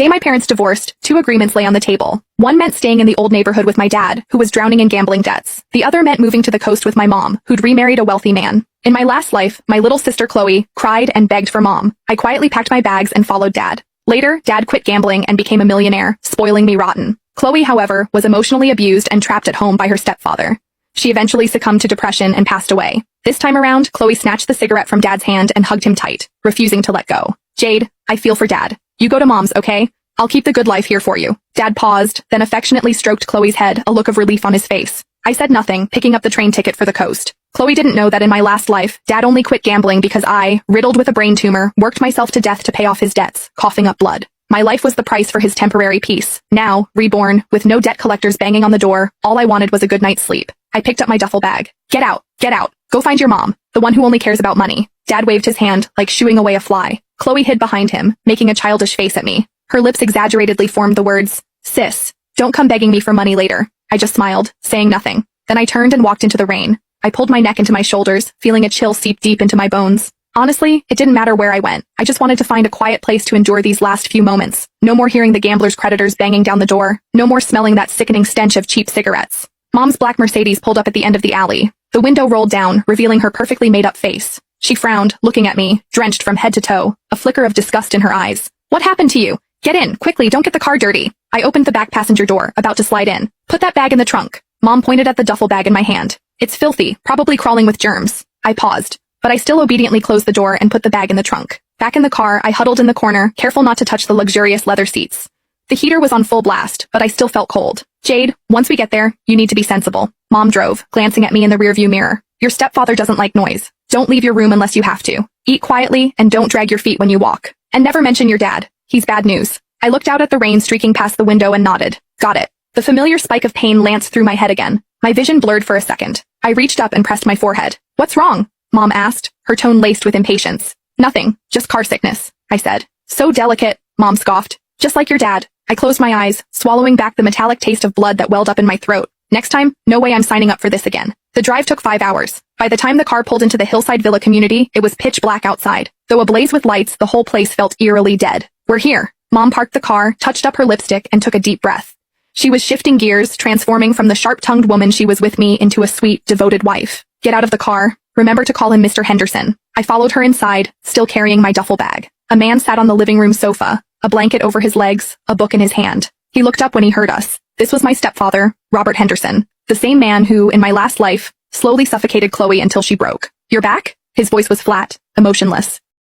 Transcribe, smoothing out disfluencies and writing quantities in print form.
The day my parents divorced, two agreements lay on the table. One meant staying in the old neighborhood with my dad, who was drowning in gambling debts. The other meant moving to the coast with my mom, who'd remarried a wealthy man. In my last life, my little sister Chloe cried and begged for mom. I quietly packed my bags and followed dad. Later, dad quit gambling and became a millionaire, spoiling me rotten. Chloe, however, was emotionally abused and trapped at home by her stepfather. She eventually succumbed to depression and passed away. This time around, Chloe snatched the cigarette from dad's hand and hugged him tight, refusing to let go. Jade, I feel for dad. You go to mom's, okay? I'll keep the good life here for you. Dad paused, then affectionately stroked Chloe's head, a look of relief on his face. I said nothing, picking up the train ticket for the coast. Chloe didn't know that in my last life, dad only quit gambling because I, riddled with a brain tumor, worked myself to death to pay off his debts, coughing up blood. My life was the price for his temporary peace. Now, reborn, with no debt collectors banging on the door, all I wanted was a good night's sleep. I picked up my duffel bag. Get out, go find your mom, the one who only cares about money. Dad waved his hand, like shooing away a fly. Chloe hid behind him, making a childish face at me. Her lips exaggeratedly formed the words, "Sis, don't come begging me for money later." I just smiled, saying nothing. Then I turned and walked into the rain. I pulled my neck into my shoulders, feeling a chill seep deep into my bones. Honestly, it didn't matter where I went. I just wanted to find a quiet place to endure these last few moments. No more hearing the gambler's creditors banging down the door. No more smelling that sickening stench of cheap cigarettes. Mom's black Mercedes pulled up at the end of the alley. The window rolled down, revealing her perfectly made-up face. She frowned, looking at me, drenched from head to toe, a flicker of disgust in her eyes. "What happened to you? Get in, quickly, don't get the car dirty." I opened the back passenger door, about to slide in. "Put that bag in the trunk." Mom pointed at the duffel bag in my hand. "It's filthy, probably crawling with germs." I paused, but I still obediently closed the door and put the bag in the trunk. Back in the car, I huddled in the corner, careful not to touch the luxurious leather seats. The heater was on full blast, but I still felt cold. "Jade, once we get there, you need to be sensible." Mom drove, glancing at me in the rearview mirror. "Your stepfather doesn't like noise. Don't leave your room unless you have to. Eat quietly, and don't drag your feet when you walk. And never mention your dad. He's bad news." I looked out at the rain streaking past the window and nodded. Got it. The familiar spike of pain lanced through my head again. My vision blurred for a second. I reached up and pressed my forehead. "What's wrong?" Mom asked, her tone laced with impatience. "Nothing, just car sickness," I said. "So delicate," Mom scoffed. "Just like your dad." I closed my eyes, swallowing back the metallic taste of blood that welled up in my throat. Next time, no way I'm signing up for this again. The drive took 5 hours. By the time the car pulled into the Hillside Villa community, it was pitch black outside. Though ablaze with lights, the whole place felt eerily dead. "We're here." Mom parked the car, touched up her lipstick, and took a deep breath. She was shifting gears, transforming from the sharp-tongued woman she was with me into a sweet, devoted wife. "Get out of the car. Remember to call him Mr. Henderson." I followed her inside, still carrying my duffel bag. A man sat on the living room sofa, a blanket over his legs, a book in his hand. He looked up when he heard us. This was my stepfather, Robert Henderson, the same man who, in my last life, slowly suffocated Chloe until she broke. "You're back?" His voice was flat, emotionless.